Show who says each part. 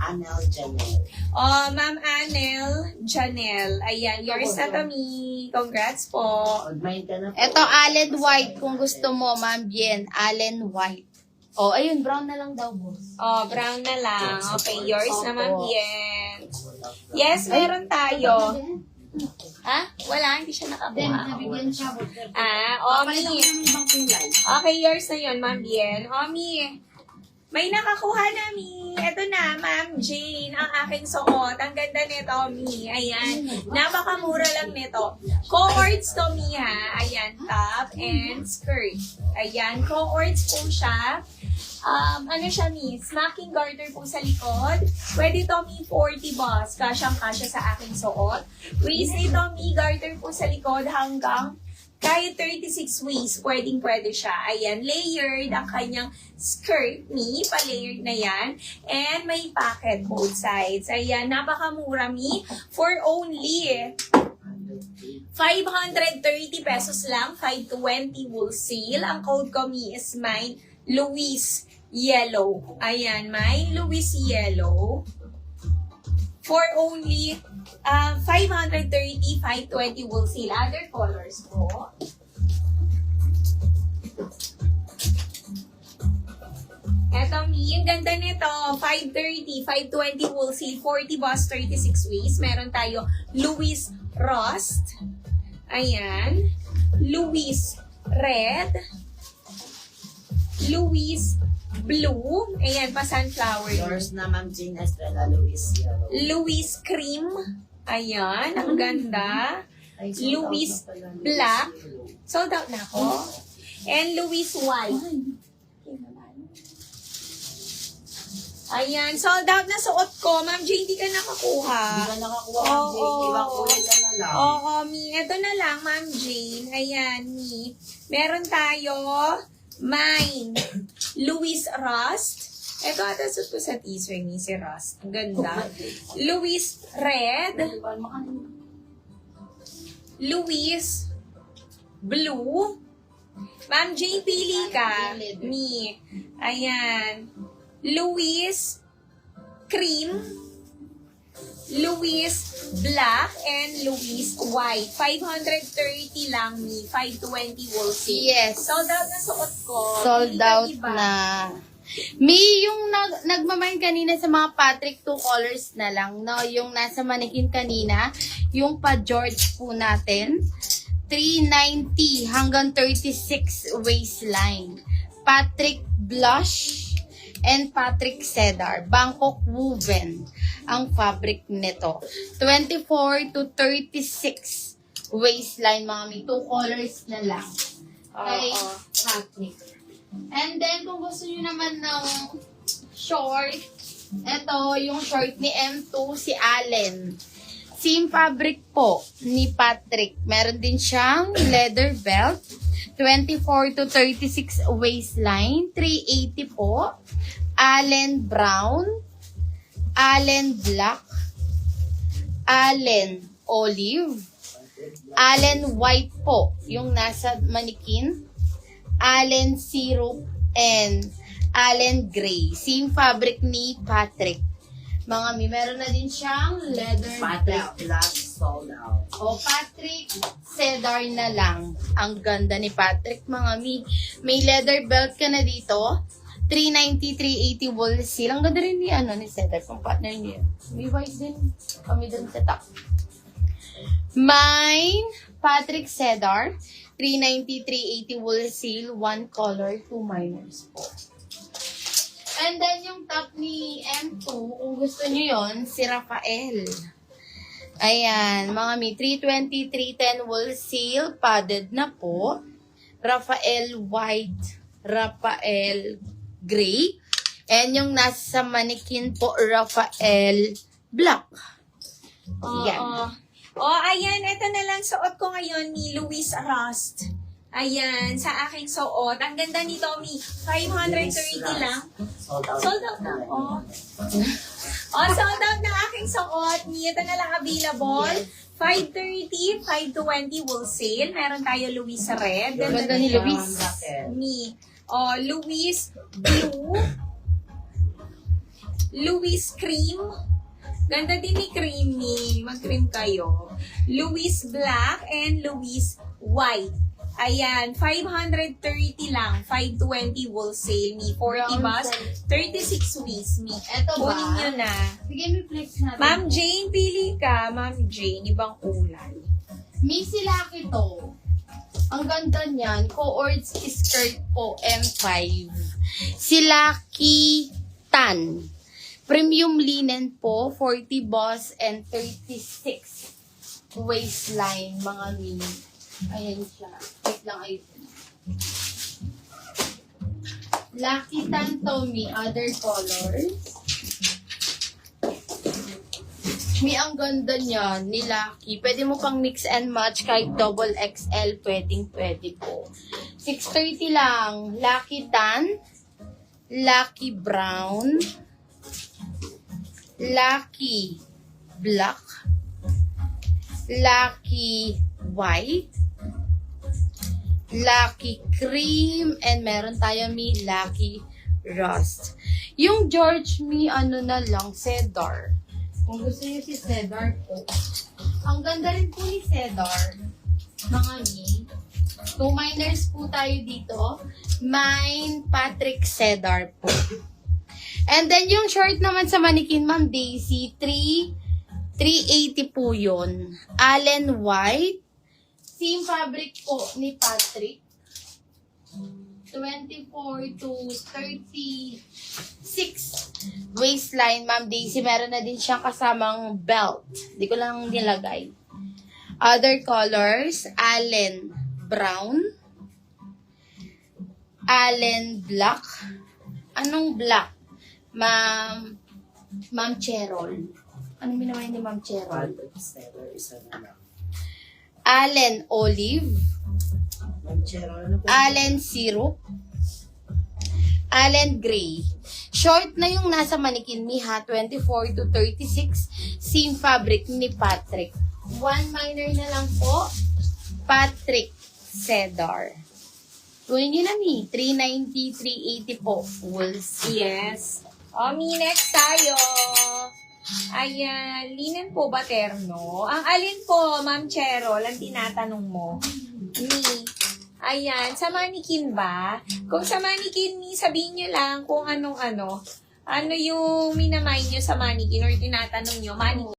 Speaker 1: Anel Janelle.
Speaker 2: Oh, Ma'am Anel Janelle. Ayan, yours na to, me. Congrats po.
Speaker 1: Mag-mind ka na po.
Speaker 3: Ito, Allen White, kung gusto mo, Ma'am Bien. Allen White. Oh, ayun, brown na lang daw, boss.
Speaker 2: Oh, brown na lang. Okay, yours na, Ma'am
Speaker 3: Opo.
Speaker 2: Yen. Yes, meron tayo. Ha? Wala, hindi siya
Speaker 3: Then,
Speaker 2: nakakuha.
Speaker 3: nabigyan siya.
Speaker 2: Omi.
Speaker 1: Ibang kulay.
Speaker 2: Okay, yours na yun, Ma'am Yen. Omi, may nakakuha na, Mi. Ito na, Ma'am Jane, ang aking suot. Ang ganda nito, Mi. Ayan. Napakamura lang nito. Co-ords to, Mi, ha. Ayan, top and skirt. Ayan, co-ords po siya. Ano siya, Mi? Smacking garter po sa likod. Pwede to, Mi, 40 boss. Kasyang-kasya sa aking suot. Waist nito, Mi, garter po sa likod hanggang kahit 36 waist, pwedeng-pwede siya. Ayan, layered ang kanyang skirt, Mi. Pa-layered na yan. And may pocket both sides. Ayan, napakamura, Mi. For only 530 pesos lang. 520 wholesale. Ang code ko, Mi, is mine, Luis Yellow. Ayan, mine, Luis Yellow. For only 530, 520 wholesale. Other colors po. Eto, Mi, ang ganda nito. 530, 520 wholesale, 40 boss, 36 waist. Meron tayo Louis Rust. Ayan. Louis Red. Louis Blue. Ayan, pa sunflower.
Speaker 1: Yours na, Ma'am Jean Estrella Luis Yellow.
Speaker 2: Louis Cream. Ayan, ang ganda.
Speaker 1: Ay, sold out
Speaker 2: Louis
Speaker 1: na pala, Luis
Speaker 2: Black.
Speaker 1: Yellow.
Speaker 2: Sold out na ako. And Louis White. Ayan, sold out na suot ko. Ma'am Jane, di ka nakakuha.
Speaker 1: Hindi ka nakakuha, Ma'am Jean.
Speaker 2: Oo.
Speaker 1: Ibang kulay ka na lang.
Speaker 2: Oo, Mi. Ito na lang, Ma'am Jane. Ayan, Mi. Meron tayo, mine, Louis Rust. Ito ata suot ko sa teaser ni si Rust. Ang ganda. Louis Red. Louis Blue. Ma'am Jane, pili ka. Mi. Ayan. Louis Cream. Louis Black and Louis White. 530 lang, Mi. 520 wholesale.
Speaker 3: Yes.
Speaker 2: Sold out na suot ko.
Speaker 3: Sold
Speaker 2: Pili ka,
Speaker 3: out
Speaker 2: iba.
Speaker 3: na. Mi, yung nagmamind kanina sa mga Patrick, 2 colors na lang, no? Yung nasa manikin kanina, yung pa-George po natin, 390 hanggang 36 waistline. Patrick Blush and Patrick Cedar. Bangkok woven ang fabric nito. 24 to 36 waistline, mga mi. 2 colors na lang. Okay?
Speaker 2: Oo.
Speaker 3: Patrick. And then, kung gusto nyo naman ng short, ito, yung short ni M2, si Allen. Same fabric po ni Patrick. Meron din siyang leather belt. 24 to 36 waistline. 380 po. Allen brown. Allen black. Allen olive. Allen white po. Yung nasa manikin. Allen syrup and Allen gray. Same fabric ni Patrick. Mga mi, meron na din siyang leather
Speaker 1: Patrick
Speaker 3: belt.
Speaker 1: Black sold out.
Speaker 3: O Patrick Cedar na lang. Ang ganda ni Patrick, mga mi. May leather belt ka na dito. 390, 380 wholesale. Ang ganda rin ni Cedar, pang partner niya. May white din. Kami dun sa top. Mine, Patrick Cedar. 390, 380 wholesale. 1 color, 2 minors po. And then, yung top ni M2, kung gusto nyo yon si Rafael. Ayan, mga mi, 320, 310 wholesale, padded na po. Rafael white, Rafael gray. And yung nasa manikin po, Rafael black. Yan.
Speaker 2: Ayan, ito na lang suot ko ngayon ni Louis Rust. Ayan, sa aking suot. Ang ganda nito, Mi. 530 lang.
Speaker 1: Sold out.
Speaker 2: Sold out na. Sold out na aking suot. Mi, ito na lang available. 530, 520 wholesale. Meron tayo Louis Red.
Speaker 3: Ganda ni Luis.
Speaker 2: Mi. Louis Blue. Louis Cream. Ganda din ni Creamy. Mag-cream kayo. Louis Black and Louis White. Ayan, 530 lang. 520 wholesale me. 40 bus, 36 with me.
Speaker 3: Eto ba?
Speaker 2: Kunin nyo na.
Speaker 3: Sige, may flex natin.
Speaker 2: Ma'am Jane, pili ka. Ma'am Jane, ibang kulay.
Speaker 3: Missy Lucky to. Ang ganda niyan. Coord skirt po, M5. Si Lucky Tan. Premium linen po, 40 boss and 36 waistline, mga mini. Ayan siya. Wait lang, ayun. Lucky Tan Tommy, other colors. Mi, ang ganda niya, ni Lucky. Pwede mo pang mix and match kahit double XL, pwede po. 630 lang. Lucky Tan, Lucky Brown, Lucky Black, Lucky White, Lucky Cream, and meron tayo mi Lucky Rust. Yung George mi, ano na lang, Cedar. Kung gusto niyo si Cedar po. Ang ganda rin po ni Cedar. Mga mi. 2 minors po tayo dito. Mine, Patrick Cedar po. And then yung short naman sa Manikin, Ma'am Daisy, 380 po yun. Allen White. Same fabric po ni Patrick. 24 to 36 waistline, Ma'am Daisy. Meron na din siyang kasamang belt. Hindi ko lang nilagay. Other colors, Allen Brown, Allen Black. Anong black? Ma'am Cherol. Ano minamay ni Ma'am Cherol?
Speaker 1: Isa na lang.
Speaker 3: Allen Olive.
Speaker 1: Ma'am Cheryl, ano po?
Speaker 3: Allen Syrup. Allen Gray. Short na yung nasa Manikin Mi ha, 24 to 36. Same fabric ni Patrick. 1 minor na lang po. Patrick Cedar. Kunin nyo na Mi. 390, 380 po. Wools.
Speaker 2: Yes. Mi, next tayo. Ayan, linen po ba terno? Ang alin po, Ma'am Cheryl, ang tinatanong mo? Mi. Ayan, sa Manikin ba? Kung sa Manikin, Mi, sabihin nyo lang kung anong ano yung minamay nyo sa Manikin or tinatanong nyo, Manikin.